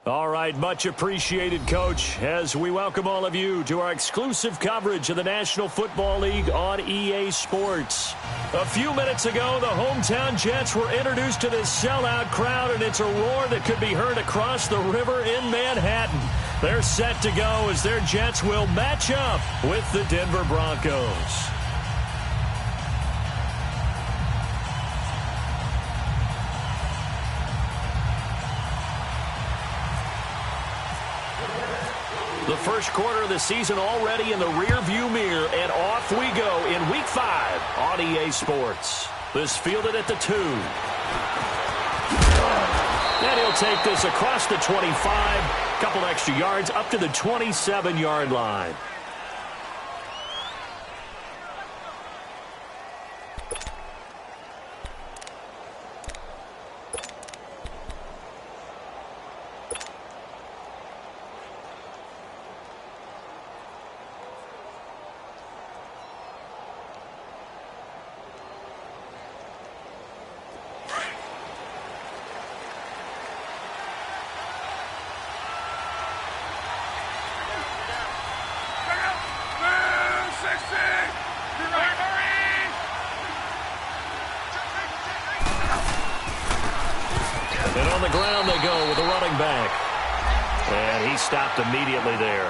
All right, much appreciated, Coach, as we welcome all of you to our exclusive coverage of the National Football League on EA Sports. A few minutes ago, the hometown Jets were introduced to this sellout crowd, and it's a roar that could be heard across the river in Manhattan. They're set to go as their Jets will match up with the Denver Broncos. The first quarter of the season already in the rearview mirror, and off we go in Week 5 on EA Sports. This fielded at the 2. And he'll take this across the 25, couple extra yards up to the 27-yard line. And on the ground they go with a running back. And he stopped immediately there.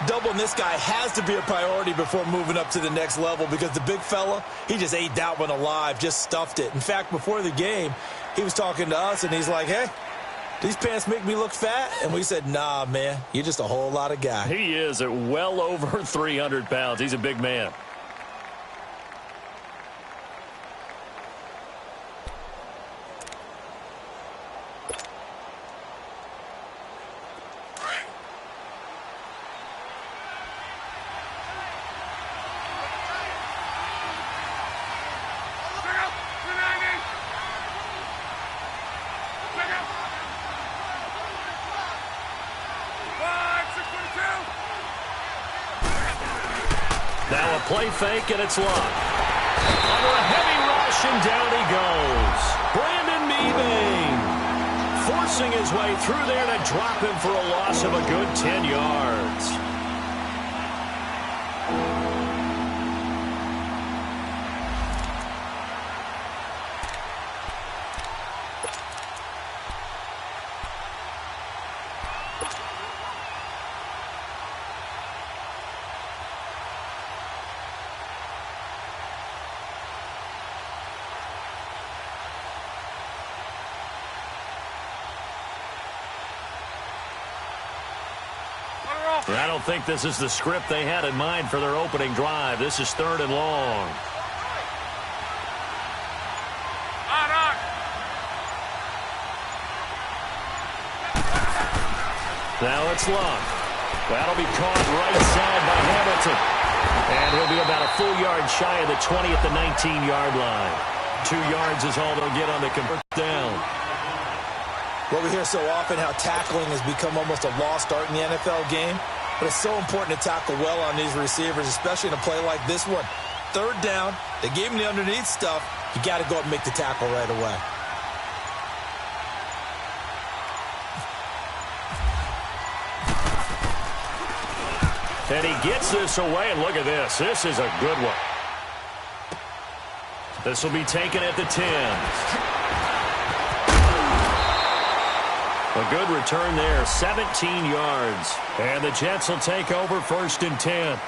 Doubling this guy has to be a priority before moving up to the next level because the big fella, he just ate that one alive, just stuffed it. In fact, before the game, he was talking to us, and he's like, hey, these pants make me look fat? And we said, nah, man, you're just a whole lot of guy. He is at well over 300 pounds. He's a big man. Now a play fake, and it's Luck. Under a heavy rush, and down he goes. Brandon Meebane forcing his way through there to drop him for a loss of a good 10 yards. I don't think this is the script they had in mind for their opening drive. This is 3rd and long. Now it's Luck. That'll be caught right side by Hamilton. And he'll be about a full yard shy of the 20 at the 19-yard line. 2 yards is all they'll get on the convert down. Well, we hear so often how tackling has become almost a lost art in the NFL game. But it's so important to tackle well on these receivers, especially in a play like this one. 3rd down, they gave him the underneath stuff. You got to go up and make the tackle right away. And he gets this away, and look at this. This is a good one. This will be taken at the 10. A good return there, 17 yards. And the Jets will take over 1st and 10.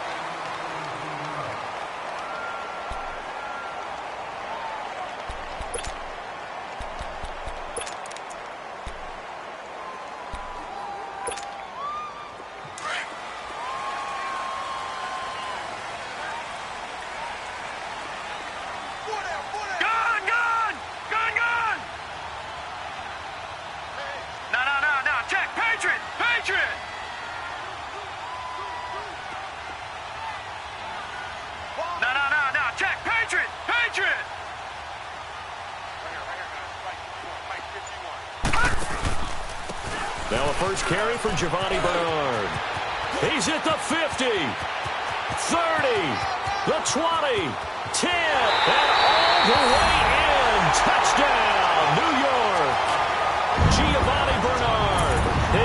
Now a first carry for Giovanni Bernard. He's at the 50, 30, the 20, 10, and all the way in. Touchdown, New York. Giovanni Bernard.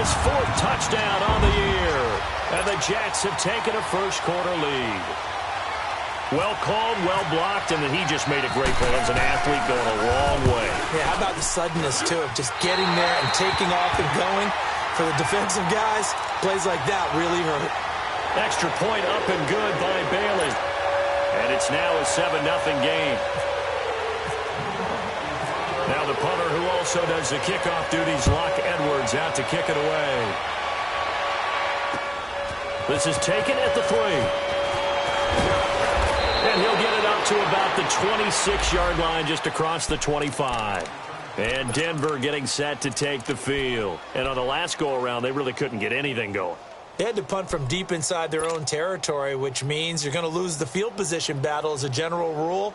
his 4th touchdown on the year. And the Jets have taken a first-quarter lead. Well called, well blocked, and then he just made a great play. As an athlete going a long way. Yeah, how about the suddenness, too, of just getting there and taking off and going? For the defensive guys, plays like that really hurt. Extra point up and good by Bailey. And it's now a 7-0 game. Now the punter who also does the kickoff duties, Locke Edwards, out to kick it away. This is taken at the 3. And he'll get it up to about the 26-yard line, just across the 25. And Denver getting set to take the field. And on the last go-around, they really couldn't get anything going. They had to punt from deep inside their own territory, which means you're going to lose the field position battle as a general rule.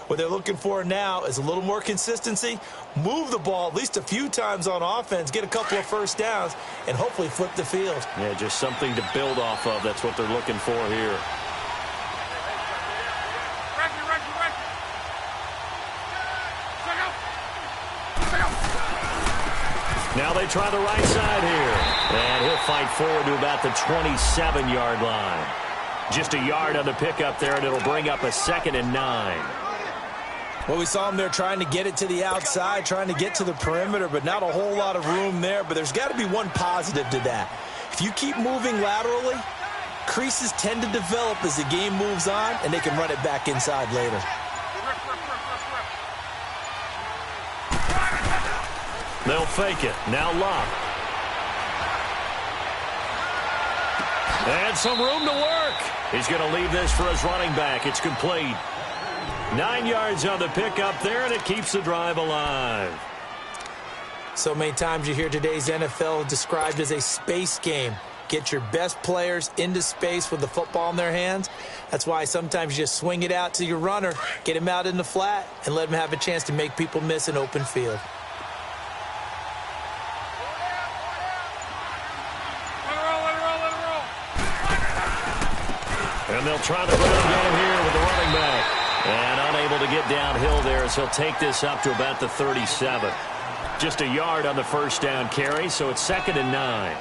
What they're looking for now is a little more consistency, move the ball at least a few times on offense, get a couple of first downs, and hopefully flip the field. Yeah, just something to build off of. That's what they're looking for here. Now they try the right side here. And he'll fight forward to about the 27-yard line. Just a yard on the pickup there, and it'll bring up a 2nd and 9. Well, we saw him there trying to get it to the outside, trying to get to the perimeter, but not a whole lot of room there. But there's got to be one positive to that. If you keep moving laterally, creases tend to develop as the game moves on, and they can run it back inside later. They'll fake it. Now Locke. And some room to work. He's going to leave this for his running back. It's complete. 9 yards on the pickup there, and it keeps the drive alive. So many times you hear today's NFL described as a space game. Get your best players into space with the football in their hands. That's why sometimes you just swing it out to your runner, get him out in the flat, and let him have a chance to make people miss an open field. And they'll try the ground game here with the running back. And unable to get downhill there as he'll take this up to about the 37. Just a yard on the first down carry, so it's 2nd and 9.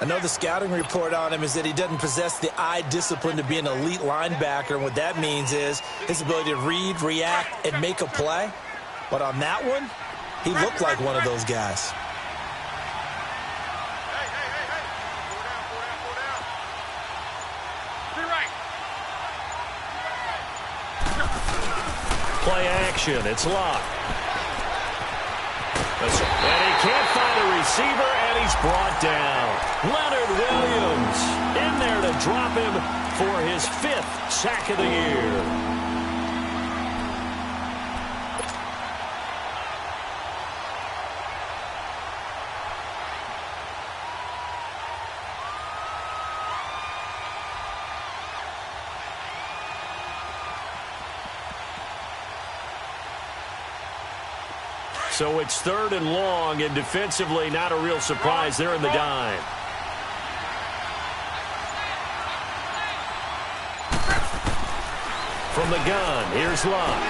I know the scouting report on him is that he doesn't possess the eye discipline to be an elite linebacker. And what that means is his ability to read, react, and make a play. But on that one, he looked like one of those guys. Play action. It's Locke. And he can't find a receiver, and he's brought down. Leonard Williams in there to drop him for his 5th sack of the year. So it's 3rd and long, and defensively not a real surprise. They're in the dime. From the gun, here's Locke.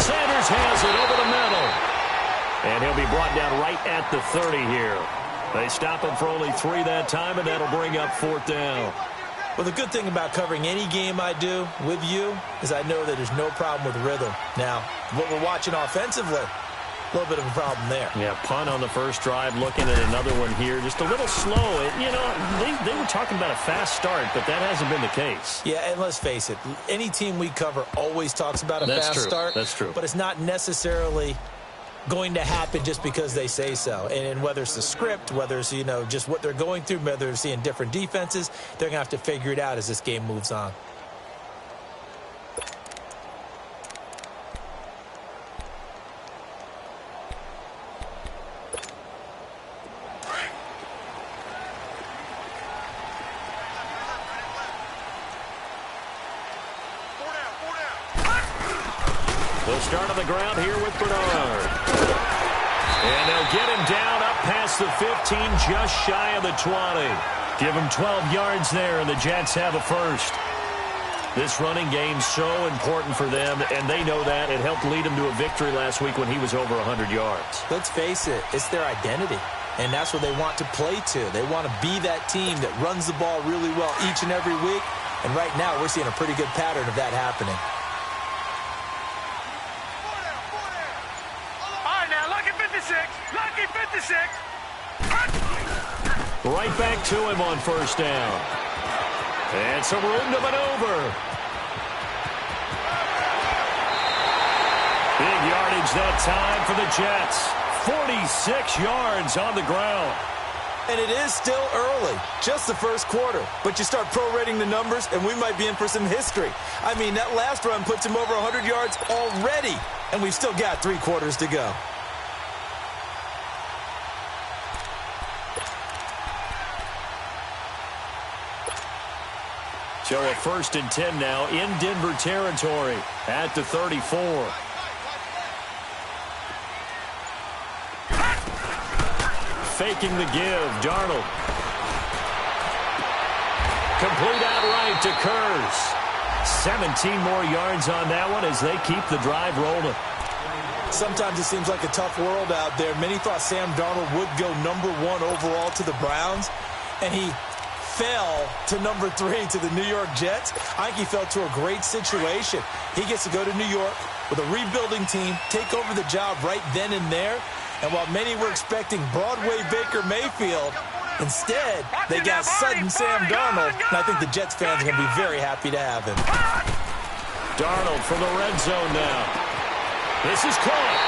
Sanders has it over the middle. And he'll be brought down right at the 30 here. They stop him for only 3 that time, and that'll bring up 4th down. Well, the good thing about covering any game I do with you is I know that there's no problem with rhythm. Now, what we're watching offensively, a little bit of a problem there. Yeah, punt on the first drive, looking at another one here. Just a little slow. You know, they were talking about a fast start, but that hasn't been the case. Yeah, and let's face it, any team we cover always talks about a fast start. That's true. But it's not necessarily going to happen just because they say so. And whether it's the script, whether it's, you know, just what they're going through, whether they're seeing different defenses, they're going to have to figure it out as this game moves on. They'll start on the ground here with Bernard. And they'll get him down up past the 15, just shy of the 20. Give him 12 yards there, and the Jets have a first. This running game's so important for them, and they know that. It helped lead them to a victory last week when he was over 100 yards. Let's face it, it's their identity. and that's what they want to play to. They want to be that team that runs the ball really well each and every week, and right now we're seeing a pretty good pattern of that happening. All right, now, lucky 56, lucky 56. Right back to him on first down. And some room to maneuver. Big yardage that time for the Jets. 46 yards on the ground. And it is still early, just the first quarter. But you start prorating the numbers, and we might be in for some history. I mean, that last run puts him over 100 yards already, and we've still got 3 quarters to go. So a 1st and 10 now in Denver territory at the 34. Faking the give, Darnold. Complete outright to Kurz. 17 more yards on that one as they keep the drive rolling. Sometimes it seems like a tough world out there. Many thought Sam Darnold would go #1 overall to the Browns, and he fell to #3 to the New York Jets. I think he fell to a great situation. He gets to go to New York with a rebuilding team, take over the job right then and there. And while many were expecting Broadway Baker Mayfield, instead they got sudden Sam Darnold, and I think the Jets fans are going to be very happy to have him. Darnold from the red zone now. This is caught.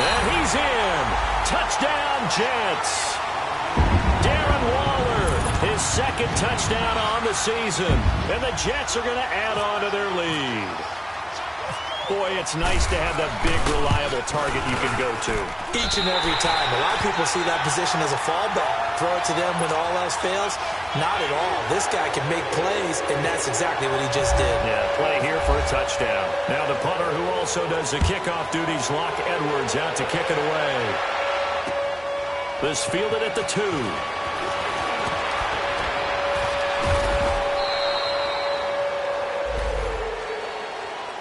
And he's in. Touchdown, Jets. Darren Waller, his 2nd touchdown on the season. And the Jets are going to add on to their lead. Boy, it's nice to have that big, reliable target you can go to. Each and every time. A lot of people see that position as a fallback. Throw it to them when all else fails. Not at all. This guy can make plays, and that's exactly what he just did. Yeah, play here for a touchdown. Now the punter who also does the kickoff duties, Locke Edwards, out to kick it away. This fielded at the 2.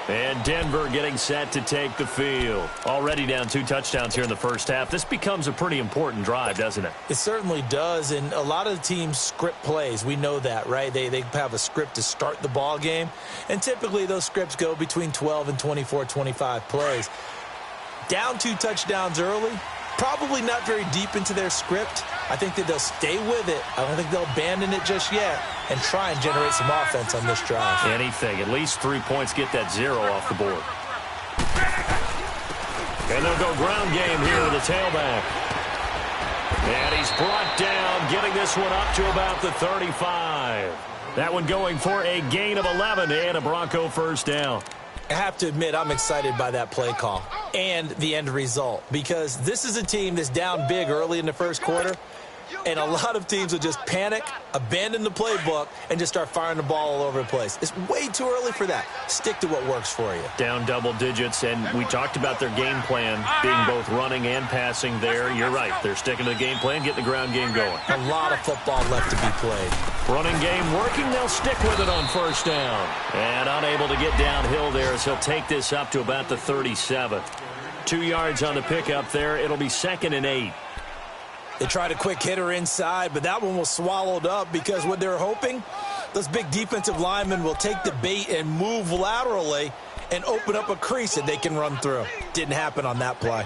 And Denver getting set to take the field. Already down 2 touchdowns here in the first half. This becomes a pretty important drive, doesn't it? It certainly does, and a lot of the teams script plays. We know that, right? They have a script to start the ball game, and typically those scripts go between 12 and 24, 25 plays. Down 2 touchdowns early, probably not very deep into their script. I think that they'll stay with it. I don't think they'll abandon it just yet and try and generate some offense on this drive. Anything. At least 3 points, get that 0 off the board. And they'll go ground game here with the tailback. And he's brought down, getting this one up to about the 35. That one going for a gain of 11 and a Bronco first down. I have to admit, I'm excited by that play call and the end result, because this is a team that's down big early in the first quarter, and a lot of teams will just panic, abandon the playbook, and just start firing the ball all over the place. It's way too early for that. Stick to what works for you. Down double digits, and we talked about their game plan being both running and passing there. You're right. They're sticking to the game plan, getting the ground game going. A lot of football left to be played. Running game working. They'll stick with it on first down. And unable to get downhill there as he'll take this up to about the 37. 2 yards on the pickup there. It'll be 2nd and 8. They tried a quick hitter inside, but that one was swallowed up because what they're hoping, those big defensive linemen will take the bait and move laterally and open up a crease that they can run through. Didn't happen on that play.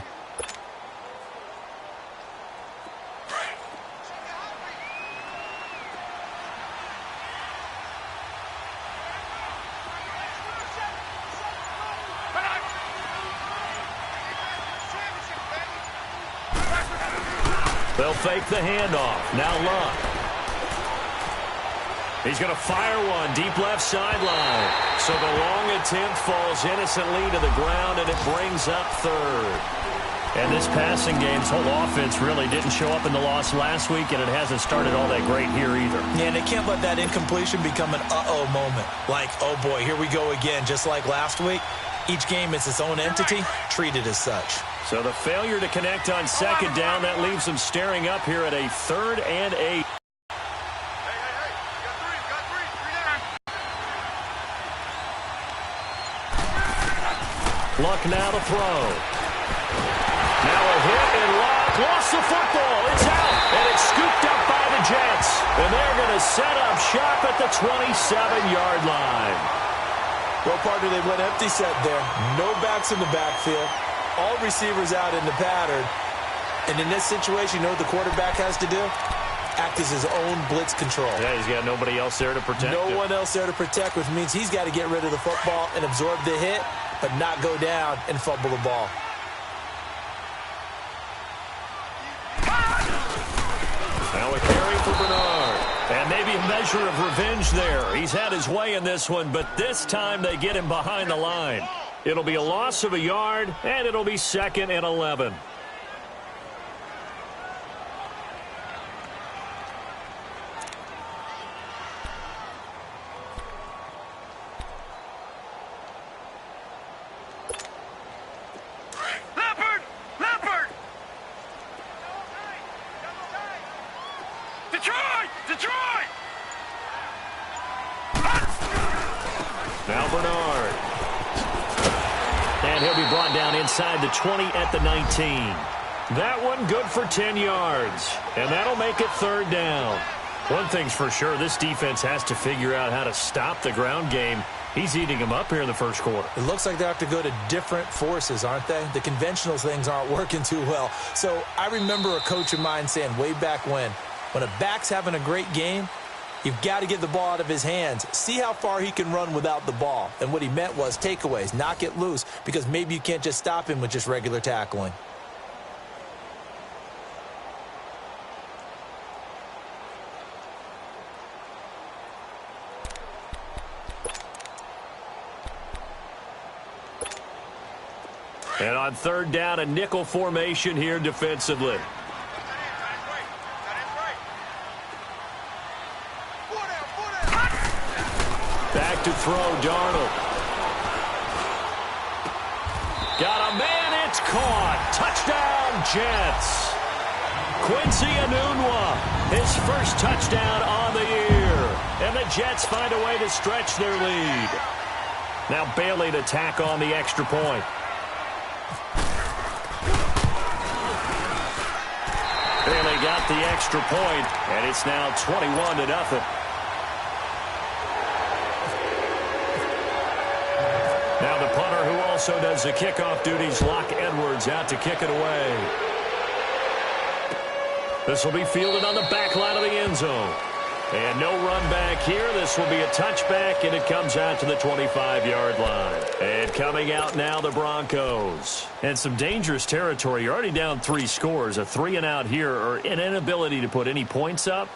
They'll fake the handoff. Now Luck. He's going to fire one deep left sideline. So the long attempt falls innocently to the ground, and it brings up 3rd. And this passing game's whole offense really didn't show up in the loss last week, and it hasn't started all that great here either. Yeah, and they can't let that incompletion become an uh-oh moment. Like, oh boy, here we go again, just like last week. Each game is its own entity, treated as such. So the failure to connect on 2nd down, that leaves them staring up here at a 3rd and 8. Luck now to throw. Now a hit and lost the football. It's out, and it's scooped up by the Jets. And they're going to set up shop at the 27-yard line. Well, partner, they went empty set there. No backs in the backfield. All receivers out in the pattern. And in this situation, you know what the quarterback has to do? Act as his own blitz control. Yeah, he's got nobody else there to protect him. No one else there to protect, which means he's got to get rid of the football and absorb the hit, but not go down and fumble the ball. Now a carry for Bernard. And maybe a measure of revenge there. He's had his way in this one, but this time they get him behind the line. It'll be a loss of a yard, and it'll be 2nd and 11. Leopard! Detroit! Now Bernard. And he'll be brought down inside the 20 at the 19. That one good for 10 yards. And that'll make it 3rd down. One thing's for sure, this defense has to figure out how to stop the ground game. He's eating them up here in the first quarter. It looks like they have to go to different forces, aren't they? The conventional things aren't working too well. So I remember a coach of mine saying way back when a back's having a great game, you've got to get the ball out of his hands. See how far he can run without the ball. And what he meant was takeaways, knock it loose, because maybe you can't just stop him with just regular tackling. And on 3rd down, a nickel formation here defensively. Back to throw, Darnold. Got a man, it's caught. Touchdown, Jets. Quincy Enunwa, his first touchdown on the year. And the Jets find a way to stretch their lead. Now Bailey to tack on the extra point. Bailey got the extra point, and it's now 21-0. Now the punter who also does the kickoff duties, Locke Edwards, out to kick it away. This will be fielded on the back line of the end zone. And no run back here. This will be a touchback, and it comes out to the 25-yard line. And coming out now, the Broncos. And some dangerous territory. You're already down 3 scores. A 3-and-out here, or an inability to put any points up.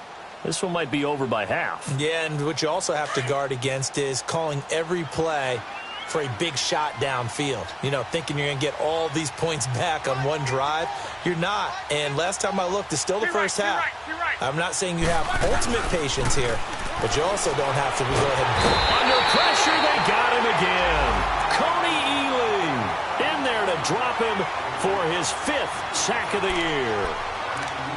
This one might be over by half. Yeah, and what you also have to guard against is calling every play for a big shot downfield. You know, thinking you're going to get all these points back on one drive. You're not. And last time I looked, it's still the first half. You're right. I'm not saying you have ultimate patience here, but you also don't have to go ahead and... Under pressure, they got him again. Coney Ealy in there to drop him for his 5th sack of the year.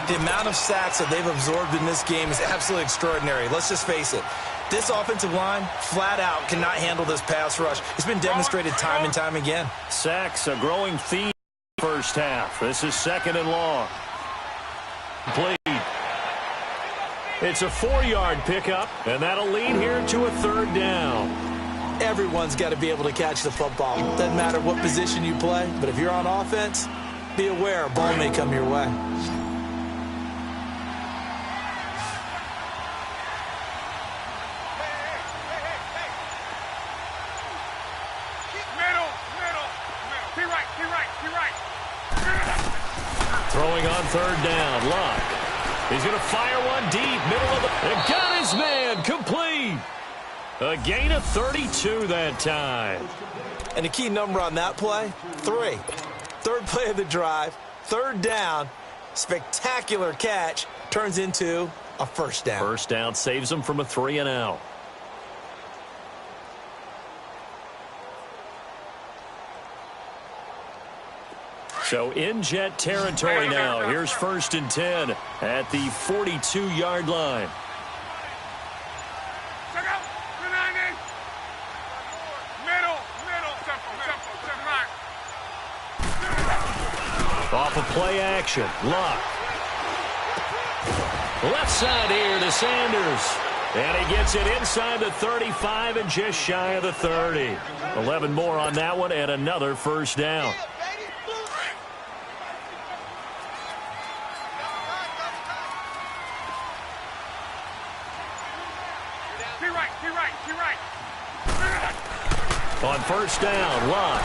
The amount of sacks that they've absorbed in this game is absolutely extraordinary. Let's just face it. This offensive line, flat out, cannot handle this pass rush. It's been demonstrated time and time again. Sacks, a growing theme first half. This is 2nd and long. Complete. It's a 4-yard pickup, and that'll lead here to a 3rd down. Everyone's got to be able to catch the football. Doesn't matter what position you play, but if you're on offense, be aware a ball may come your way. Throwing on 3rd down, Luck. He's going to fire one deep, middle of the... And got his man, complete. A gain of 32 that time. And the key number on that play, 3. 3rd play of the drive, 3rd down, spectacular catch, turns into a 1st down. 1st down saves him from a 3-and-out. So in Jet territory now. Here's 1st and 10 at the 42-yard line. Check out. 290. Middle. Off of play action. Luck. Left side here to Sanders. And he gets it inside the 35 and just shy of the 30. 11 more on that one and another first down. Be right. On first down, Luck.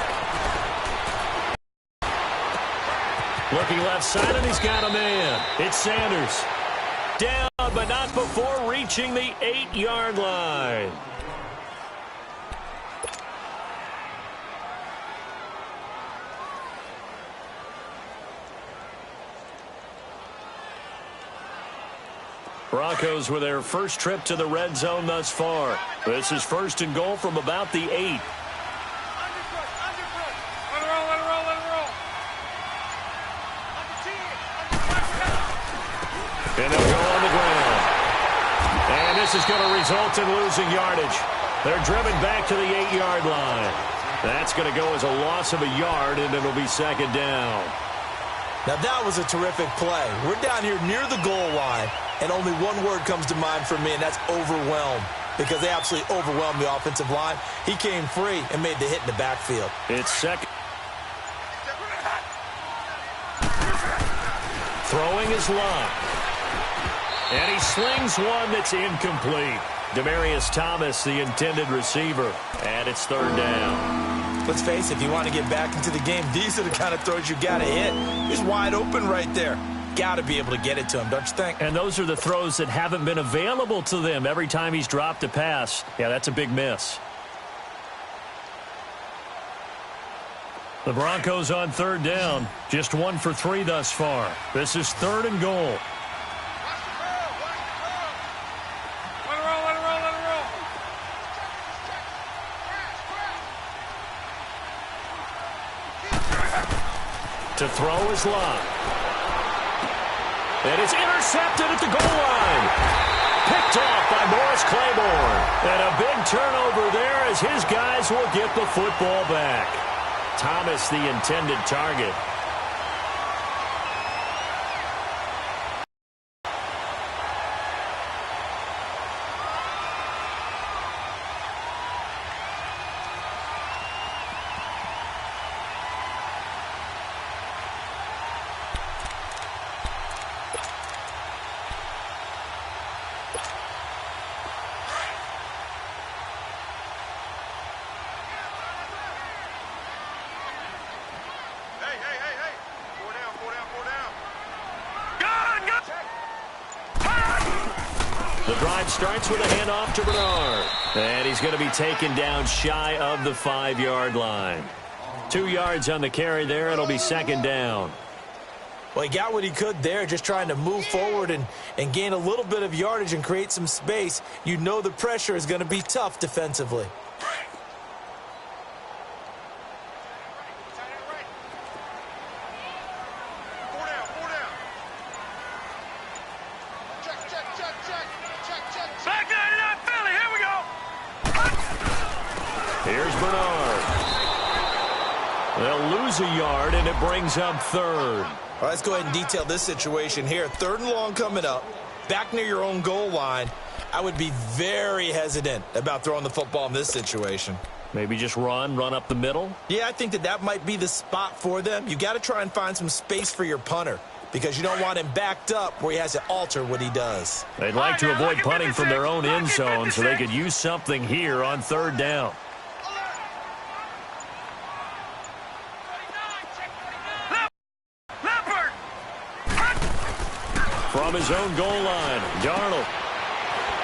Looking left side, and he's got a man. It's Sanders. Down, but not before reaching the 8-yard line. Broncos with their first trip to the red zone thus far. This is first and goal from about the 8. Let it roll. And they'll go on the ground. And this is going to result in losing yardage. They're driven back to the 8-yard line. That's going to go as a loss of a yard, and it'll be second down. Now that was a terrific play. We're down here near the goal line, and only one word comes to mind for me, and that's overwhelmed, because they absolutely overwhelmed the offensive line. He came free and made the hit in the backfield. It's second. Throwing his Luck. And he slings one that's incomplete. Demaryius Thomas, the intended receiver, and it's third down. Let's face it, if you want to get back into the game, these are the kind of throws you got to hit. He's wide open right there. Got to be able to get it to him, don't you think? And those are the throws that haven't been available to them every time he's dropped a pass. Yeah, that's a big miss. The Broncos on third down. Just 1 for 3 thus far. This is third and goal. Let it roll. To throw is Luck. And it's intercepted at the goal line. Picked off by Morris Claiborne. And a big turnover there as his guys will get the football back. Thomas, the intended target. The drive starts with a handoff to Bernard. And he's going to be taken down shy of the 5-yard line. 2 yards on the carry there. It'll be second down. Well, he got what he could there, just trying to move forward and gain a little bit of yardage and create some space. You know the pressure is going to be tough defensively. Here's Bernard. They'll lose a yard, and it brings up third. All right, let's go ahead and detail this situation here. Third and long coming up, back near your own goal line. I would be very hesitant about throwing the football in this situation. Maybe just run up the middle? Yeah, I think that might be the spot for them. You got to try and find some space for your punter, because you don't want him backed up where he has to alter what he does. They'd like to avoid punting from their own end zone, so they could use something here on third down. From his own goal line, Darnold.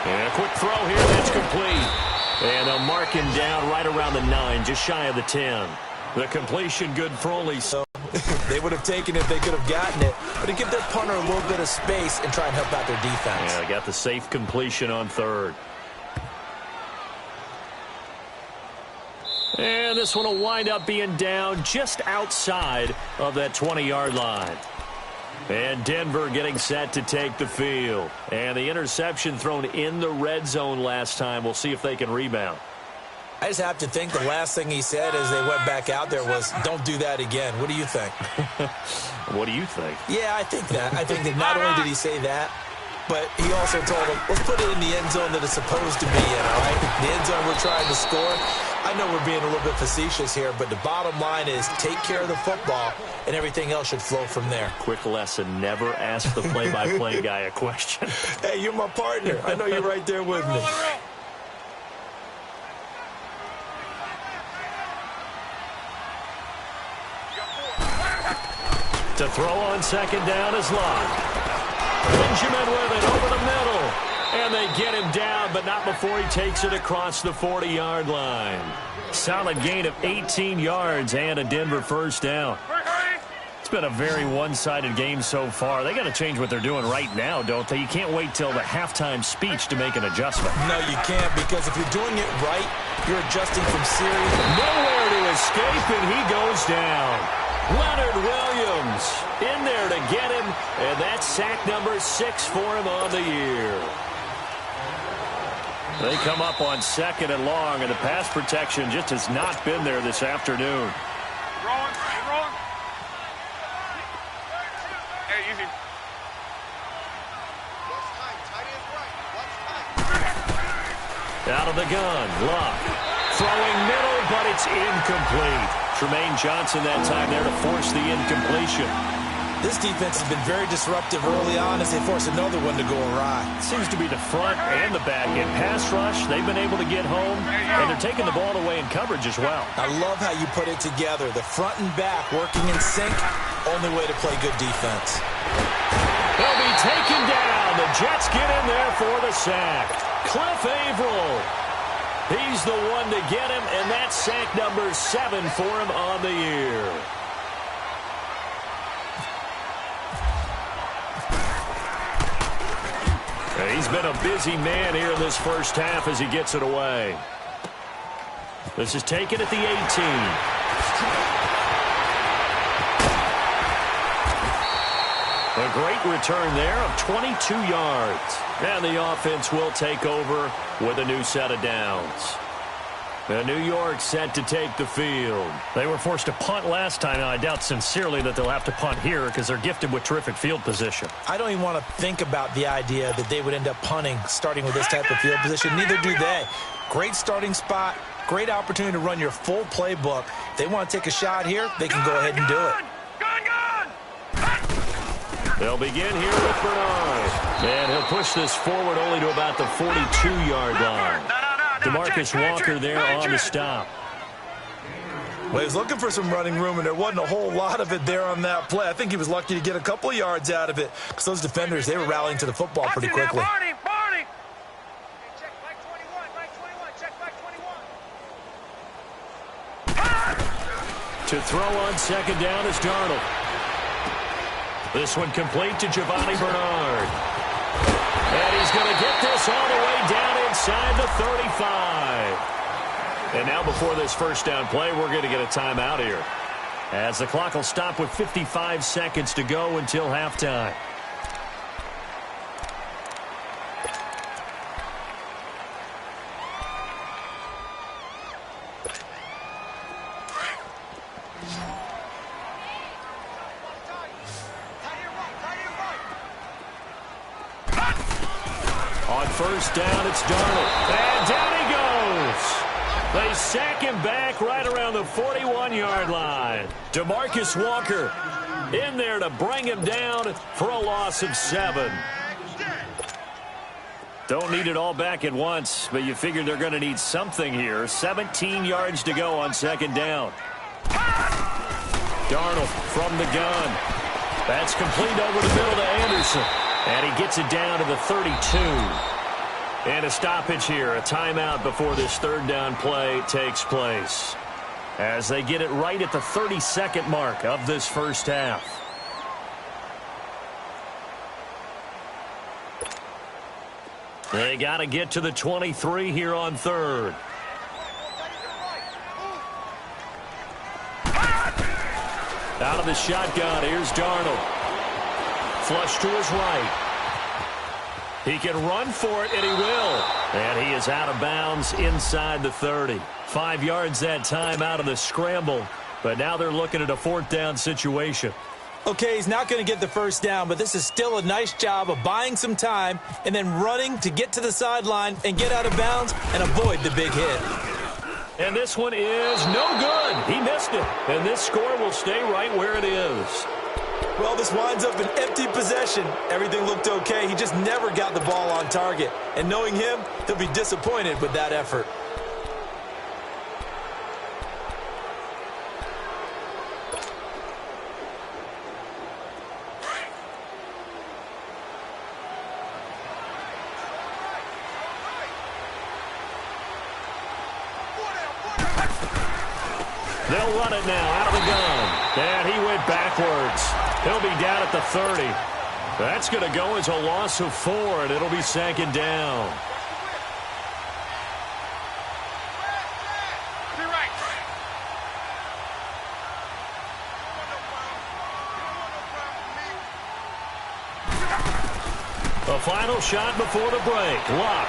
And a quick throw here that's complete. And they'll mark him down right around the 9, just shy of the 10. The completion good for only so. They would have taken it if they could have gotten it, but to give their punter a little bit of space and try and help out their defense. Yeah, they got the safe completion on third. And this one will wind up being down just outside of that 20-yard line. And Denver getting set to take the field. And the interception thrown in the red zone last time. We'll see if they can rebound. I just have to think the last thing he said as they went back out there was, don't do that again. What do you think? What do you think? Yeah, I think that. I think that not only did he say that, but he also told him, let's put it in the end zone that it's supposed to be in, all right? The end zone we're trying to score. I know we're being a little bit facetious here, but the bottom line is take care of the football, and everything else should flow from there. Quick lesson, never ask the play-by-play guy a question. Hey, you're my partner. I know you're right there with me. To throw on second down is Locke. Benjamin with it over the middle. And they get him down, but not before he takes it across the 40-yard line. Solid gain of 18 yards and a Denver first down. It's been a very one-sided game so far. They got to change what they're doing right now, don't they? You can't wait till the halftime speech to make an adjustment. No, you can't, because if you're doing it right, you're adjusting from series. Nowhere to escape, and he goes down. Leonard Williams in there to get him, and that's sack number 6 for him on the year. They come up on second and long, and the pass protection just has not been there this afternoon. Rolling. Hey, easy. Out of the gun, Locke. Throwing middle, but it's incomplete. Tremaine Johnson that time there to force the incompletion. This defense has been very disruptive early on as they force another one to go awry. Seems to be the front and the back end. Pass rush, they've been able to get home, and they're taking the ball away in coverage as well. I love how you put it together. The front and back working in sync, only way to play good defense. He'll be taken down. The Jets get in there for the sack. Cliff Averill. He's the one to get him, and that's sack number 7 for him on the year. He's been a busy man here in this first half as he gets it away. This is taken at the 18. A great return there of 22 yards. And the offense will take over with a new set of downs. And New York set to take the field. They were forced to punt last time, and I doubt sincerely that they'll have to punt here because they're gifted with terrific field position. I don't even want to think about the idea that they would end up punting starting with this type of field position. Neither do they. Great starting spot, great opportunity to run your full playbook. If they want to take a shot here, they can go ahead and do it. They'll begin here with Bernard. And he'll push this forward only to about the 42-yard line. DeMarcus Walker there on the stop. Well, he was looking for some running room, and there wasn't a whole lot of it there on that play. I think he was lucky to get a couple of yards out of it because those defenders, they were rallying to the football pretty quickly. Barney. Check back 21. Check back 21. To throw on second down is Darnold. This one complete to Giovanni Bernard. And he's going to get this all the way down inside the 35. And now before this first down play, we're going to get a timeout here, as the clock will stop with 55 seconds to go until halftime. On first down, it's Darnold. And down he goes. They sack him back right around the 41-yard line. DeMarcus Walker in there to bring him down for a loss of 7. Don't need it all back at once, but you figure they're going to need something here. 17 yards to go on second down. Darnold from the gun. That's complete over the middle to Anderson. And he gets it down to the 32. And a stoppage here, a timeout before this third down play takes place, as they get it right at the 32nd mark of this first half. They got to get to the 23 here on third. Out of the shotgun, here's Darnold. Flush to his right. He can run for it, and he will. And he is out of bounds inside the 30. 5 yards that time out of the scramble. But now they're looking at a 4th down situation. Okay, he's not going to get the first down, but this is still a nice job of buying some time and then running to get to the sideline and get out of bounds and avoid the big hit. And this one is no good. He missed it. And this score will stay right where it is. Well, this winds up an empty possession. Everything looked okay. He just never got the ball on target. And knowing him, he'll be disappointed with that effort. They'll run it now out of the gun. And he went backwards. He'll be down at the 30. That's going to go as a loss of 4, and it'll be 2nd down. Be right. The final shot before the break. Luck.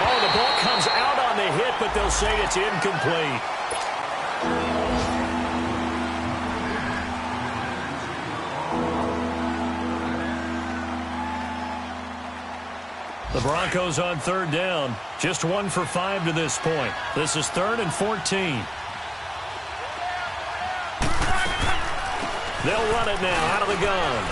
Oh, the ball comes out on the hit, but they'll say it's incomplete. The Broncos on 3rd down. Just 1 for 5 to this point. This is 3rd and 14. They'll run it now out of the gun.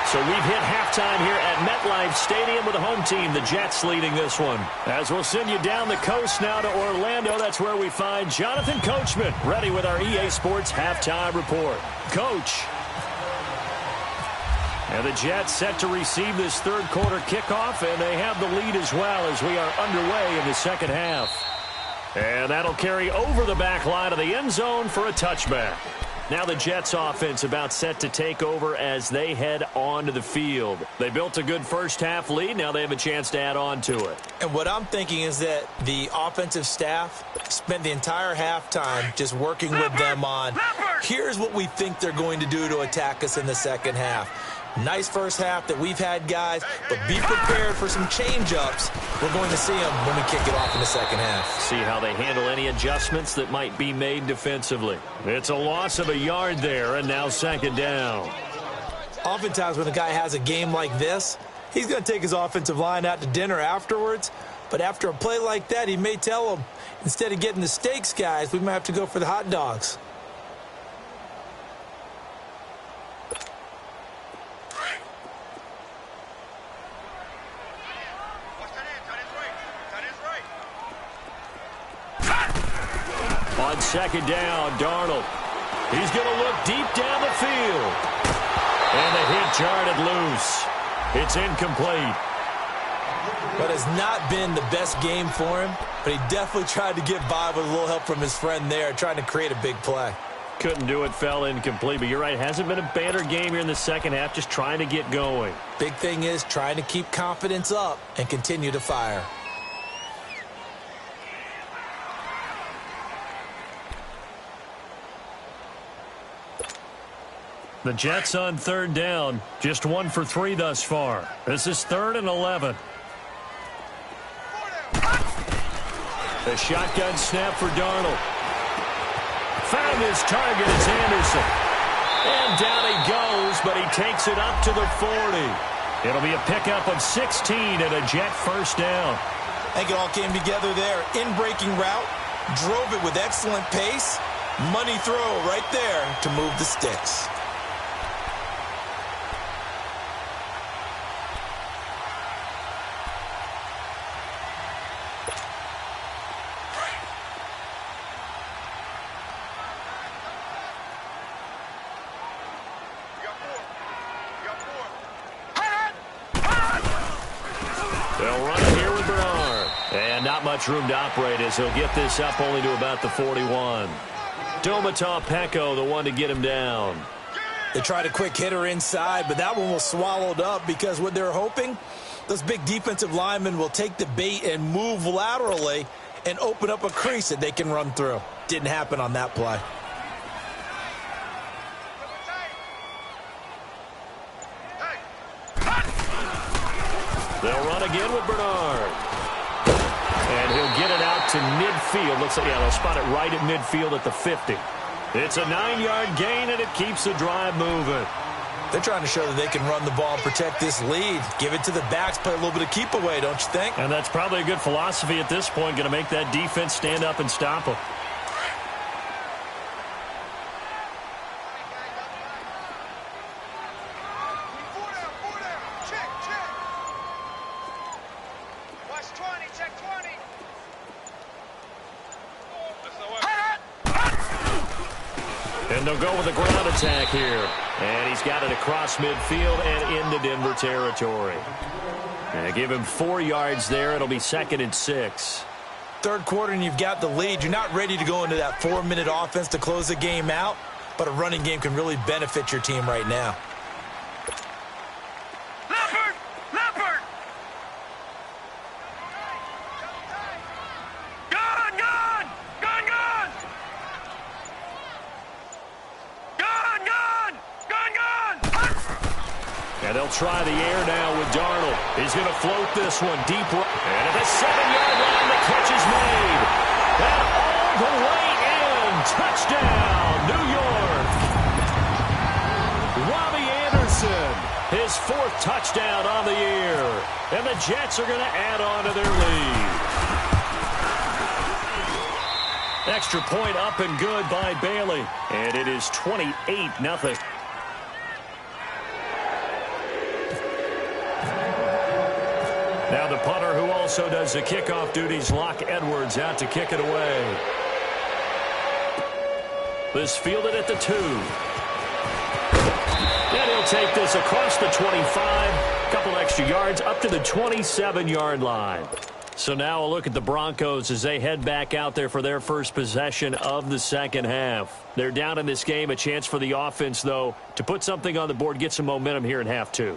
So we've hit halftime here at MetLife Stadium with the home team, the Jets, leading this one. As we'll send you down the coast now to Orlando, that's where we find Jonathan Coachman, ready with our EA Sports halftime report. Coach. And the Jets set to receive this 3rd quarter kickoff, and they have the lead as well as we are underway in the 2nd half. And that'll carry over the back line of the end zone for a touchback. Now the Jets offense about set to take over as they head onto the field. They built a good first half lead. Now they have a chance to add on to it. And what I'm thinking is that the offensive staff spent the entire halftime just working with them on, here's what we think they're going to do to attack us in the 2nd half. Nice first half that we've had, guys, but be prepared for some change-ups. We're going to see them when we kick it off in the 2nd half. See how they handle any adjustments that might be made defensively. It's a loss of a yard there, and now 2nd down. Oftentimes when a guy has a game like this, he's going to take his offensive line out to dinner afterwards. But after a play like that, he may tell them, instead of getting the steaks, guys, we might have to go for the hot dogs. On 2nd down, Darnold. He's going to look deep down the field. And the hit jarred loose. It's incomplete. But has not been the best game for him, but he definitely tried to get by with a little help from his friend there, trying to create a big play. Couldn't do it, fell incomplete. But you're right, hasn't been a banner game here in the 2nd half, just trying to get going. Big thing is trying to keep confidence up and continue to fire. The Jets on 3rd down, just 1 for 3 thus far. This is 3rd and 11. The shotgun snap for Darnold. Found his target, it's Anderson. And down he goes, but he takes it up to the 40. It'll be a pickup of 16 and a Jet first down. I think it all came together there. In-breaking route, drove it with excellent pace. Money throw right there to move the sticks. They'll run it here with Bernard. And not much room to operate as he'll get this up only to about the 41. Domata Peko, the one to get him down. They tried a quick hitter inside, but that one was swallowed up because what they're hoping, those big defensive linemen will take the bait and move laterally and open up a crease that they can run through. Didn't happen on that play. They'll run again with Bernard. And he'll get it out to midfield. Looks like, yeah, they'll spot it right at midfield at the 50. It's a 9-yard gain, and it keeps the drive moving. They're trying to show that they can run the ball and protect this lead. Give it to the backs, play a little bit of keep away, don't you think? And that's probably a good philosophy at this point, going to make that defense stand up and stop them. And they'll go with a ground attack here. And he's got it across midfield and into Denver territory. And give him 4 yards there. It'll be 2nd and 6. Third quarter and you've got the lead. You're not ready to go into that 4-minute offense to close the game out, but a running game can really benefit your team right now. And they'll try the air now with Darnold. He's going to float this one deep. And at the 7-yard line, the catch is made. And all the way in. Touchdown, New York. Robbie Anderson, his 4th touchdown on the year. And the Jets are going to add on to their lead. Extra point up and good by Bailey. And it is 28-0. Now the punter who also does the kickoff duties, Locke Edwards, out to kick it away. This fielded at the 2. And he'll take this across the 25. A couple extra yards up to the 27-yard line. So now a look at the Broncos as they head back out there for their first possession of the second half. They're down in this game. A chance for the offense, though, to put something on the board, get some momentum here in half 2.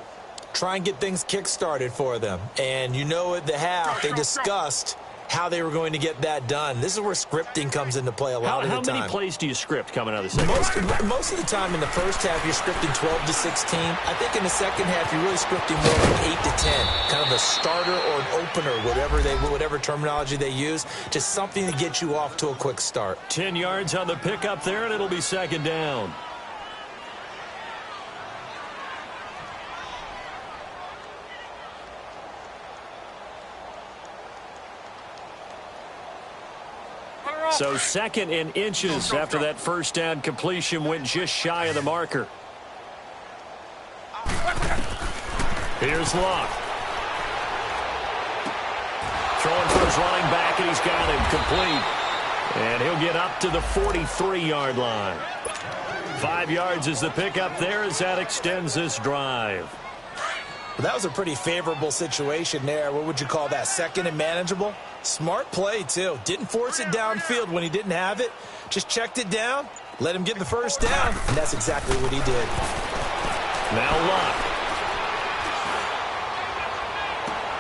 Try and get things kick-started for them. And you know at the half, they discussed how they were going to get that done. This is where scripting comes into play a lot of the time. How many plays do you script coming out of the second half? Most of the time in the first half, you're scripting 12 to 16. I think in the second half, you're really scripting more like 8 to 10. Kind of a starter or an opener, whatever terminology they use. Just something to get you off to a quick start. 10 yards on the pickup there, and it'll be 2nd down. So 2nd and inches after that first down completion went just shy of the marker. Here's Locke. Throwing for his running back, and he's got him complete. And he'll get up to the 43-yard line. 5 yards is the pickup there as that extends this drive. Well, that was a pretty favorable situation there. What would you call that? 2nd and manageable? Smart play, too. Didn't force it downfield when he didn't have it. Just checked it down, let him get the first down, and that's exactly what he did. Now Locke.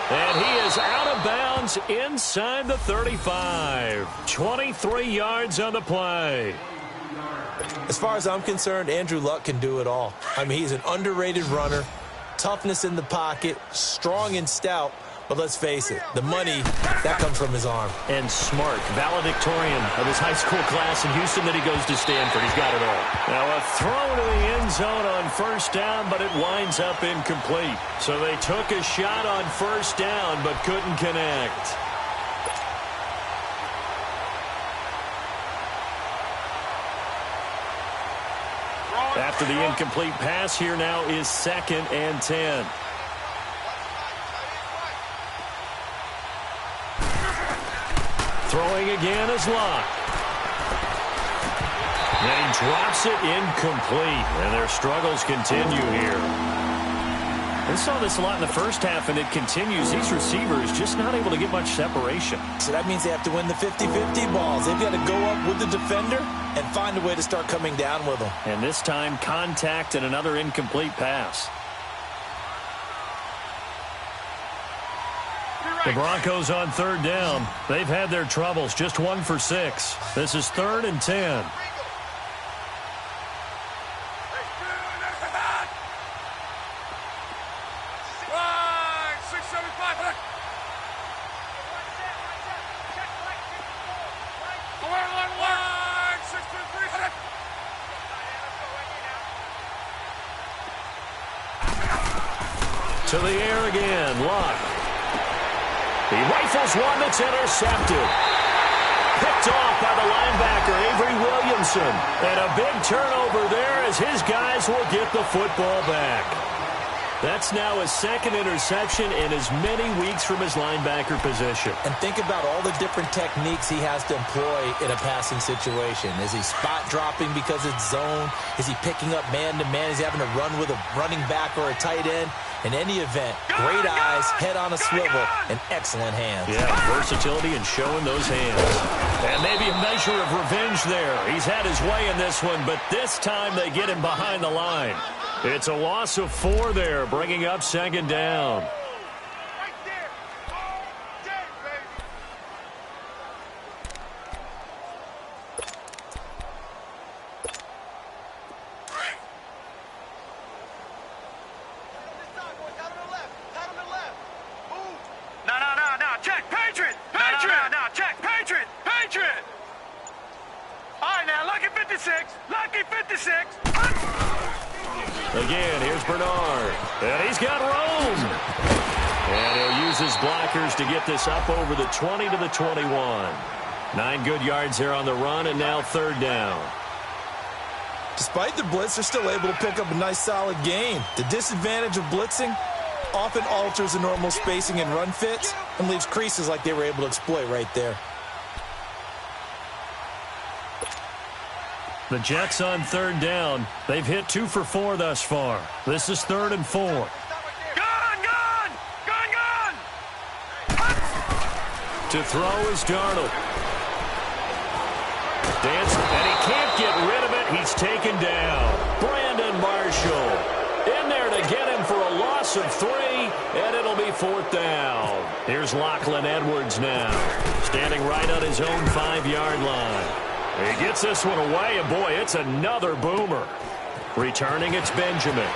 And he is out of bounds inside the 35. 23 yards on the play. As far as I'm concerned, Andrew Luck can do it all. I mean, he's an underrated runner. Toughness in the pocket, strong and stout, but let's face it, the money, that comes from his arm. And smart, valedictorian of his high school class in Houston, then he goes to Stanford. He's got it all. Now a throw to the end zone on first down, but it winds up incomplete. So they took a shot on first down, but couldn't connect. After the incomplete pass, here now is 2nd and 10. Throwing again is Locke. And he drops it incomplete. And their struggles continue here. We saw this a lot in the first half, and it continues. These receivers just not able to get much separation. So that means they have to win the 50-50 balls. They've got to go up with the defender and find a way to start coming down with them. And this time, contact and another incomplete pass. The Broncos on 3rd down. They've had their troubles, just 1 for 6. This is 3rd and 10. To the air again, Luck. He rifles one that's intercepted. Picked off by the linebacker, Avery Williamson. And a big turnover there as his guys will get the football back. That's now his second interception in as many weeks from his linebacker position. And think about all the different techniques he has to employ in a passing situation. Is he spot dropping because it's zone? Is he picking up man-to-man? Is he having to run with a running back or a tight end? In any event, great eyes, head on a swivel, and excellent hands. Yeah, versatility and showing those hands. And maybe a measure of revenge there. He's had his way in this one, but this time they get him behind the line. It's a loss of 4 there, bringing up second down. Right there. All day, baby. This side, boys. Out on the left. Out on the left. Move. No. Check. Patriot. Patriot. No. Check. Patriot. Patriot. All right, now. Lucky 56. Lucky 56. Again, here's Bernard. And he's got room. And he'll use his blockers to get this up over the 20 to the 21. 9 good yards there on the run, and now third down. Despite the blitz, they're still able to pick up a nice, solid gain. The disadvantage of blitzing often alters the normal spacing and run fits and leaves creases like they were able to exploit right there. The Jets on third down. They've hit 2 for 4 thus far. This is 3rd and 4. Gun! To throw is Darnold. Dance, and he can't get rid of it. He's taken down. Brandon Marshall in there to get him for a loss of 3, and it'll be 4th down. Here's Lachlan Edwards now, standing right on his own 5-yard line. He gets this one away, and boy, it's another boomer. Returning, it's Benjamin.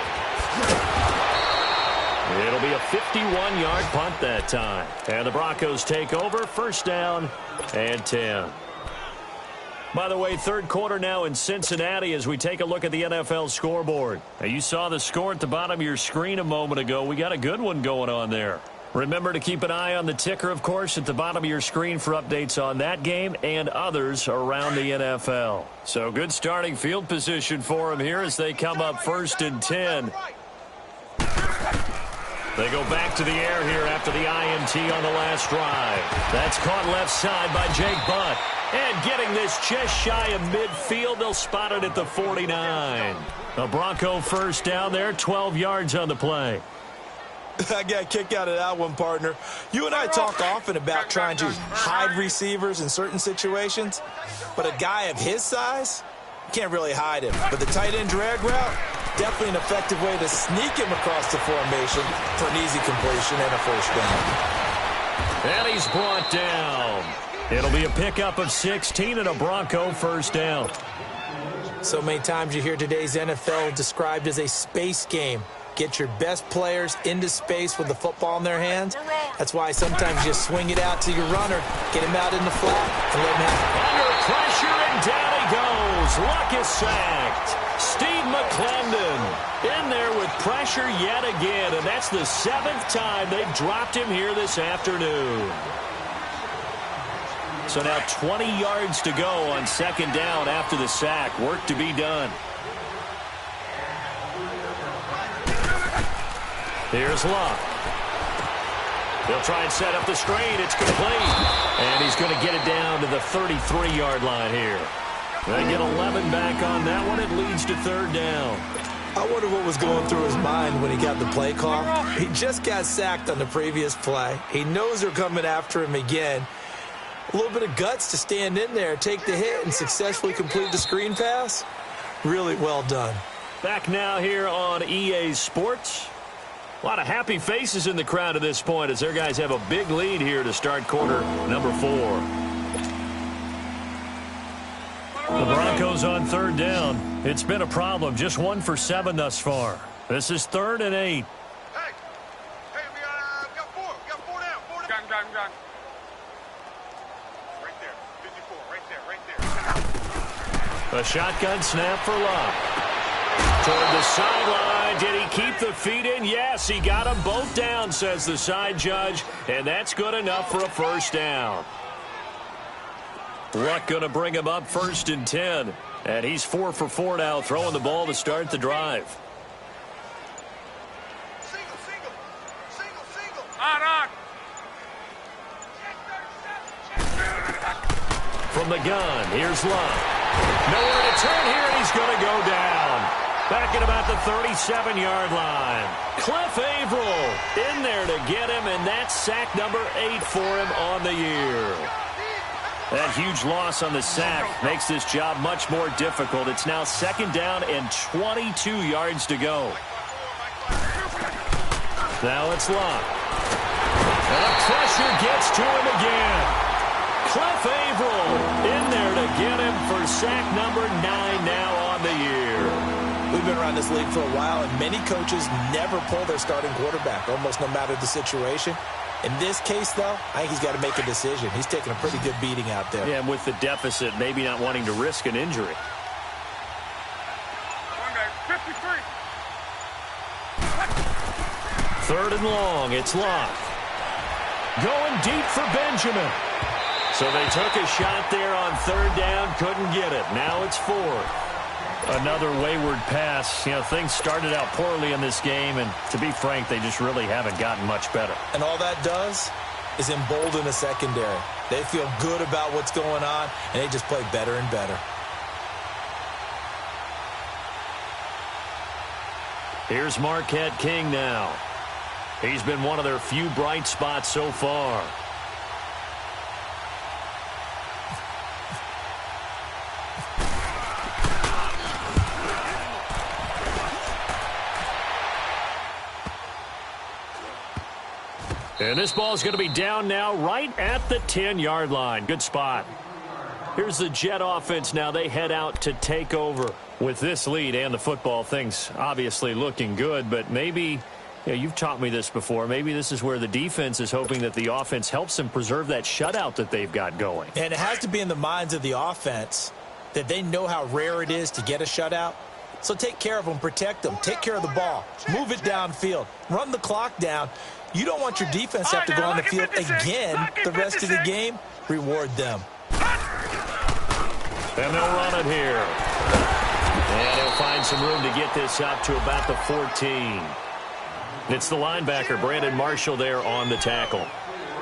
It'll be a 51-yard punt that time. And the Broncos take over, 1st down and 10. By the way, third quarter now in Cincinnati as we take a look at the NFL scoreboard. Now, you saw the score at the bottom of your screen a moment ago. We got a good one going on there. Remember to keep an eye on the ticker, of course, at the bottom of your screen for updates on that game and others around the NFL. So good starting field position for them here as they come up 1st and 10. They go back to the air here after the INT on the last drive. That's caught left side by Jake Butt. And getting this just shy of midfield, they'll spot it at the 49. A Bronco 1st down there, 12 yards on the play. I got a kick out of that one, partner. You and I talk often about trying to hide receivers in certain situations, but a guy of his size, you can't really hide him. But the tight end drag route, definitely an effective way to sneak him across the formation for an easy completion and a 1st down. And he's brought down. It'll be a pickup of 16 and a Bronco 1st down. So many times you hear today's NFL described as a space game. Get your best players into space with the football in their hands. That's why sometimes you swing it out to your runner, get him out in the flat, and let him have it. Under pressure, and down he goes. Luck is sacked. Steve McClendon in there with pressure yet again, and that's the 7th time they've dropped him here this afternoon. So now 20 yards to go on 2nd down after the sack. Work to be done. Here's Luck. He'll try and set up the screen. It's complete. And he's going to get it down to the 33-yard line here. They get 11 back on that one. It leads to 3rd down. I wonder what was going through his mind when he got the play call. He just got sacked on the previous play. He knows they're coming after him again. A little bit of guts to stand in there, take the hit, and successfully complete the screen pass. Really well done. Back now here on EA Sports. A lot of happy faces in the crowd at this point as their guys have a big lead here to start quarter number 4. The Broncos on 3rd down. It's been a problem. Just 1 for 7 thus far. This is 3rd and 8. Hey, we got 4. We got 4 down. 4 down. Gun. Right there. 54. Right there. A shotgun snap for Luck. Toward the sideline. Did he keep the feet in? Yes, he got them both down, says the side judge. And that's good enough for a first down. Luck going to bring him up 1st and 10. And he's 4 for 4 now, throwing the ball to start the drive. On. From the gun, here's Luck. Nowhere to turn here, and he's going to go down. Back at about the 37-yard line. Cliff Averill in there to get him, and that's sack number 8 for him on the year. That huge loss on the sack makes this job much more difficult. It's now 2nd down and 22 yards to go. Now it's Luck. And the pressure gets to him again. Cliff Averill in there to get him for sack number 9 now on the year. We've been around this league for a while, and many coaches never pull their starting quarterback, almost no matter the situation. In this case, though, I think he's got to make a decision. He's taking a pretty good beating out there. Yeah, and with the deficit, maybe not wanting to risk an injury. 53. 3rd and long, it's Luck. Going deep for Benjamin. So they took a shot there on 3rd down, couldn't get it. Now it's 4th. Another wayward pass. You know, things started out poorly in this game, and to be frank, they just really haven't gotten much better. And all that does is embolden the secondary. They feel good about what's going on, and they just play better and better. Here's Marquette King now. He's been one of their few bright spots so far. And this ball is going to be down now right at the 10-yard line. Good spot. Here's the Jet offense now. They head out to take over. With this lead and the football, things obviously looking good, but maybe, you've taught me this before, maybe this is where the defense is hoping that the offense helps them preserve that shutout that they've got going. And it has to be in the minds of the offense that they know how rare it is to get a shutout. So take care of them, protect them, take care of the ball, move it downfield, run the clock down. You don't want your defense to have to go on the field again the rest of the game. Reward them. And they'll run it here. And he'll find some room to get this up to about the 14. It's the linebacker, Brandon Marshall, there on the tackle.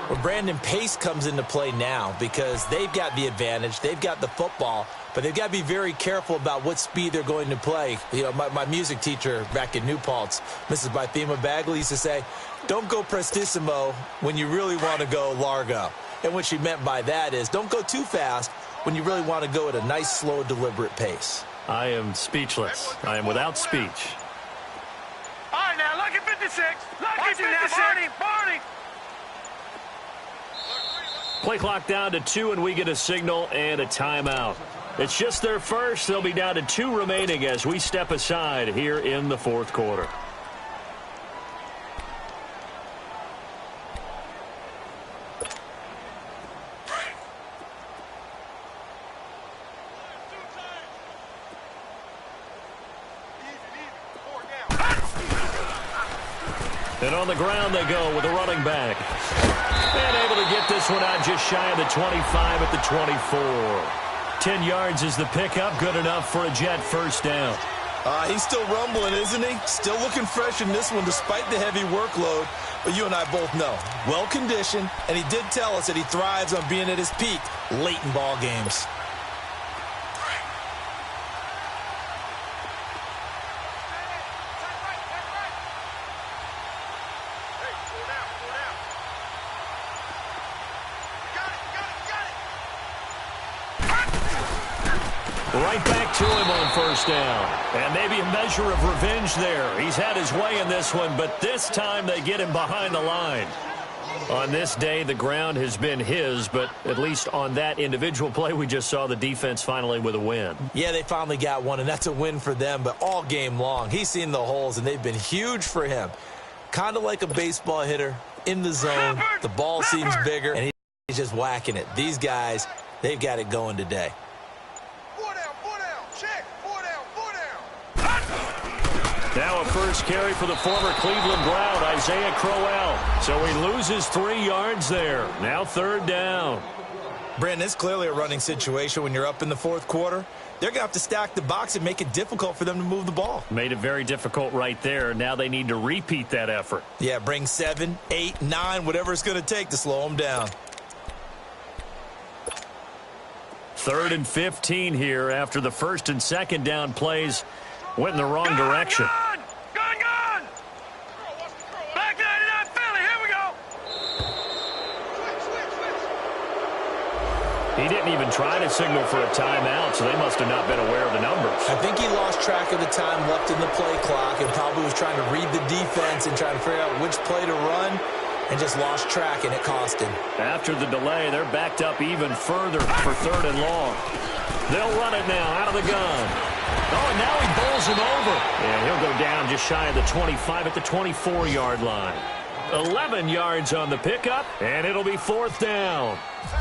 Well, Brandon, pace comes into play now because they've got the advantage. They've got the football, but they've got to be very careful about what speed they're going to play. You know, my music teacher back in New Paltz, Mrs. Bythema Bagley, used to say, don't go prestissimo when you really want to go largo. And what she meant by that is don't go too fast when you really want to go at a nice, slow, deliberate pace. I am speechless. I am without speech. All right, now, look at 56. Look at 56. Barney. Play clock down to 2, and we get a signal and a timeout. It's just their first. They'll be down to 2 remaining as we step aside here in the 4th quarter. And on the ground they go with a running back. And able to get this one out just shy of the 25 at the 24. 10 yards is the pickup. Good enough for a Jet first down. He's still rumbling, isn't he? Still looking fresh in this one despite the heavy workload. But you and I both know, well-conditioned, and he did tell us that he thrives on being at his peak late in ball games. Right back to him on first down. And maybe a measure of revenge there. He's had his way in this one, but this time they get him behind the line. On this day, the ground has been his, but at least on that individual play, we just saw the defense finally with a win. Yeah, they finally got one, and that's a win for them, but all game long, he's seen the holes, and they've been huge for him. Kind of like a baseball hitter in the zone. The ball seems bigger, and he's just whacking it. These guys, they've got it going today. 4 down, check, 4 down. now a first carry for the former Cleveland Brown, Isaiah Crowell. So he loses 3 yards there. Now 3rd down. Brandon, it's clearly a running situation when you're up in the 4th quarter. They're going to have to stack the box and make it difficult for them to move the ball. Made it very difficult right there. Now they need to repeat that effort. Yeah, bring 7, 8, 9, whatever it's going to take to slow them down. 3rd and 15 here after the 1st and 2nd down plays went in the wrong direction. Gun! Back 99 Philly, here we go! He didn't even try to signal for a timeout, so they must have not been aware of the numbers. I think he lost track of the time left in the play clock and probably was trying to read the defense and trying to figure out which play to run and just lost track, and it cost him. After the delay, they're backed up even further for 3rd and long. They'll run it now out of the gun. Oh, and now he bowls him over. And he'll go down just shy of the 25 at the 24-yard line. 11 yards on the pickup, and it'll be 4th down.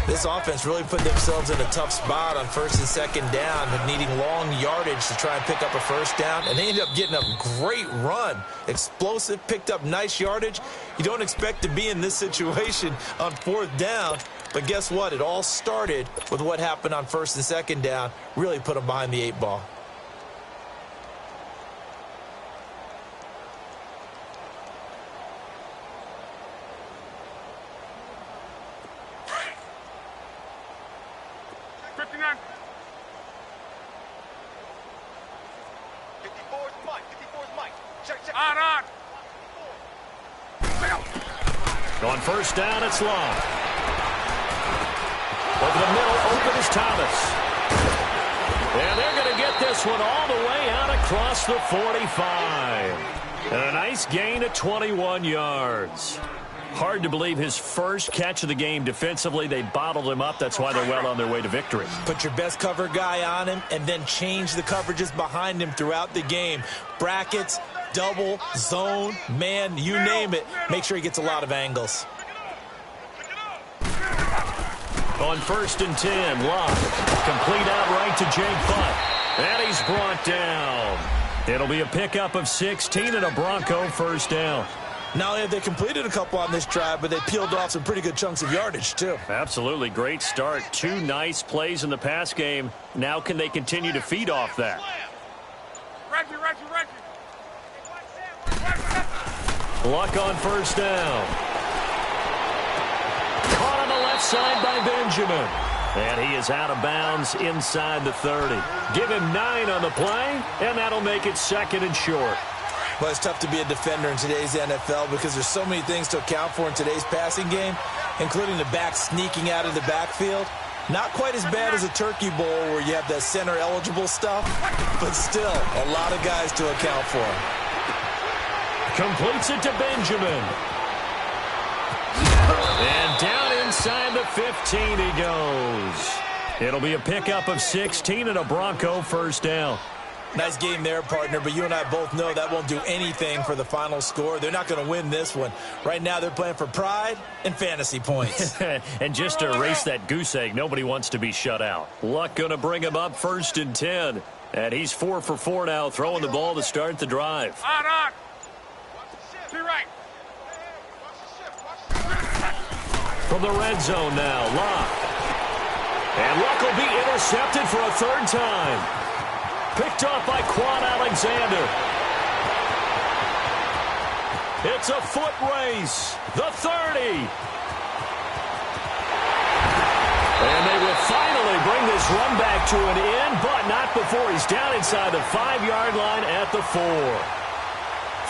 This offense really put themselves in a tough spot on 1st and 2nd down, needing long yardage to try and pick up a 1st down, and they ended up getting a great run. Explosive, picked up nice yardage. You don't expect to be in this situation on 4th down, but guess what? It all started with what happened on 1st and 2nd down. Really put them behind the 8 ball. On 1st down, it's long. Over the middle, open is Thomas. And they're going to get this one all the way out across the 45. And a nice gain of 21 yards. Hard to believe his first catch of the game defensively. They bottled him up. That's why they're well on their way to victory. Put your best cover guy on him and then change the coverages behind him throughout the game. Brackets, double, zone, man, you name it. Make sure he gets a lot of angles. On 1st and 10, Locke. Complete out right to Jake Butt. And he's brought down. It'll be a pickup of 16 and a Bronco 1st down. Not only have they completed a couple on this drive, but they peeled off some pretty good chunks of yardage, too. Absolutely. Great start. 2 nice plays in the pass game. Now can they continue to feed off that? Reggie. Luck on 1st down. Caught on the left side by Benjamin. And he is out of bounds inside the 30. Give him 9 on the play, and that'll make it 2nd and short. Well, it's tough to be a defender in today's NFL because there's so many things to account for in today's passing game, including the back sneaking out of the backfield. Not quite as bad as a turkey bowl where you have the center-eligible stuff, but still a lot of guys to account for. Completes it to Benjamin. And down inside the 15 he goes. It'll be a pickup of 16 and a Bronco 1st down. Nice game there, partner, but you and I both know that won't do anything for the final score. They're not going to win this one. Right now, they're playing for pride and fantasy points. And just to erase that goose egg, nobody wants to be shut out. Luck going to bring him up 1st and 10. And he's 4 for 4 now, throwing the ball to start the drive. On. To right. From the red zone now, Luck. And Luck will be intercepted for a 3rd time. Picked off by Quan Alexander. It's a foot race. The 30. And they will finally bring this run back to an end, but not before he's down inside the 5-yard line at the 4.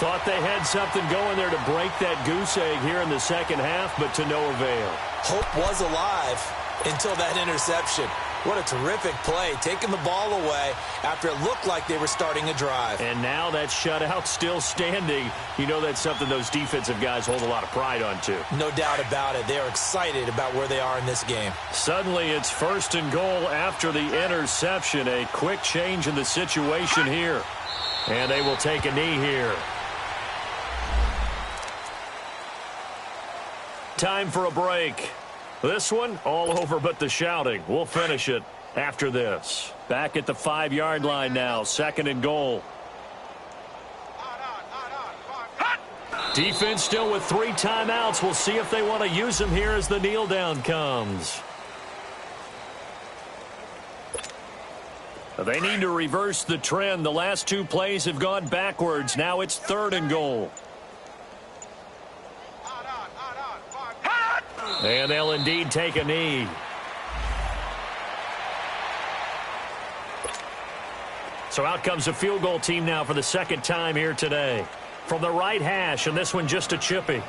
Thought they had something going there to break that goose egg here in the 2nd half, but to no avail. Hope was alive until that interception. What a terrific play, taking the ball away after it looked like they were starting a drive. And now that shutout still standing. You know that's something those defensive guys hold a lot of pride on, too. No doubt about it. They are excited about where they are in this game. Suddenly it's 1st and goal after the interception. A quick change in the situation here. And they will take a knee here. Time for a break. This one, all over but the shouting. We'll finish it after this. Back at the 5-yard line now, 2nd and goal. Defense still with 3 timeouts. We'll see if they want to use them here as the kneel down comes. They need to reverse the trend. The last 2 plays have gone backwards. Now it's 3rd and goal. And they'll indeed take a knee. So out comes the field goal team now for the 2nd time here today. From the right hash, and this one just a chippy.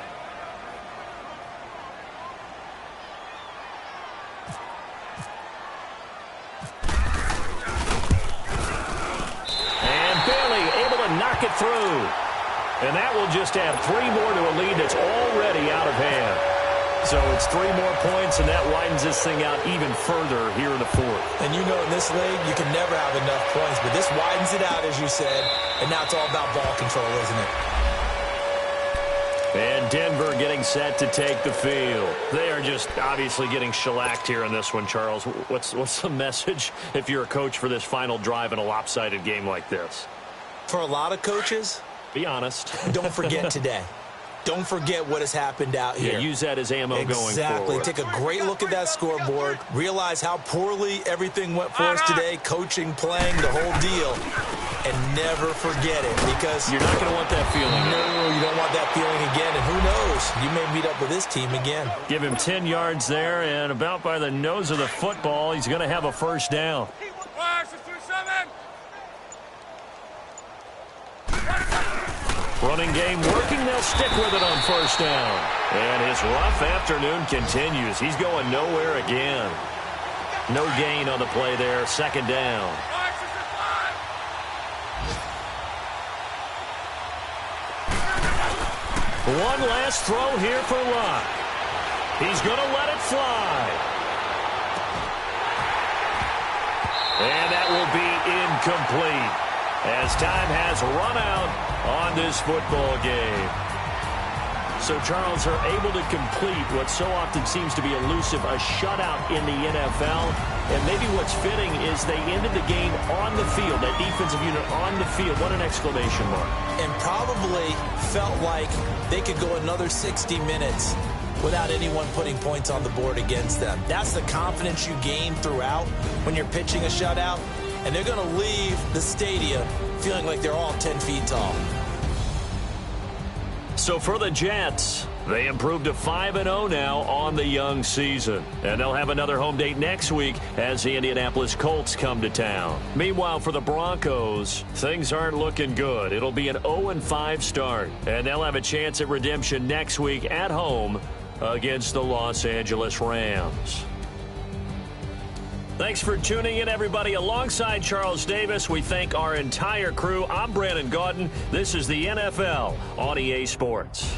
And barely able to knock it through. And that will just add 3 more to a lead that's already out of hand. So it's 3 more points, and that widens this thing out even further here in the 4th. And you know in this league, you can never have enough points, but this widens it out, as you said, and now it's all about ball control, isn't it? And Denver getting set to take the field. They are just obviously getting shellacked here in this one, Charles. What's the message if you're a coach for this final drive in a lopsided game like this? For a lot of coaches, be honest. Don't forget today. Don't forget what has happened out here. Yeah, use that as ammo going forward. Exactly. Take a great look at that scoreboard. Realize how poorly everything went for us today. Coaching, playing, the whole deal. And never forget it, because you're not going to want that feeling. No, you don't want that feeling again. And who knows? You may meet up with this team again. Give him 10 yards there, and about by the nose of the football, he's going to have a 1st down. Running game working. They'll stick with it on 1st down. And his rough afternoon continues. He's going nowhere again. No gain on the play there. 2nd down. One last throw here for Luck. He's going to let it fly. And that will be incomplete, as time has run out on this football game. So Charles are able to complete what so often seems to be elusive, a shutout in the NFL. And maybe what's fitting is they ended the game on the field, that defensive unit on the field. What an exclamation mark. And probably felt like they could go another 60 minutes without anyone putting points on the board against them. That's the confidence you gain throughout when you're pitching a shutout. And they're going to leave the stadium feeling like they're all 10 feet tall. So for the Jets, they improved to 5-0 now on the young season. And they'll have another home date next week as the Indianapolis Colts come to town. Meanwhile, for the Broncos, things aren't looking good. It'll be an 0-5 start. And they'll have a chance at redemption next week at home against the Los Angeles Rams. Thanks for tuning in, everybody. Alongside Charles Davis, we thank our entire crew. I'm Brandon Gaudin. This is the NFL on EA Sports.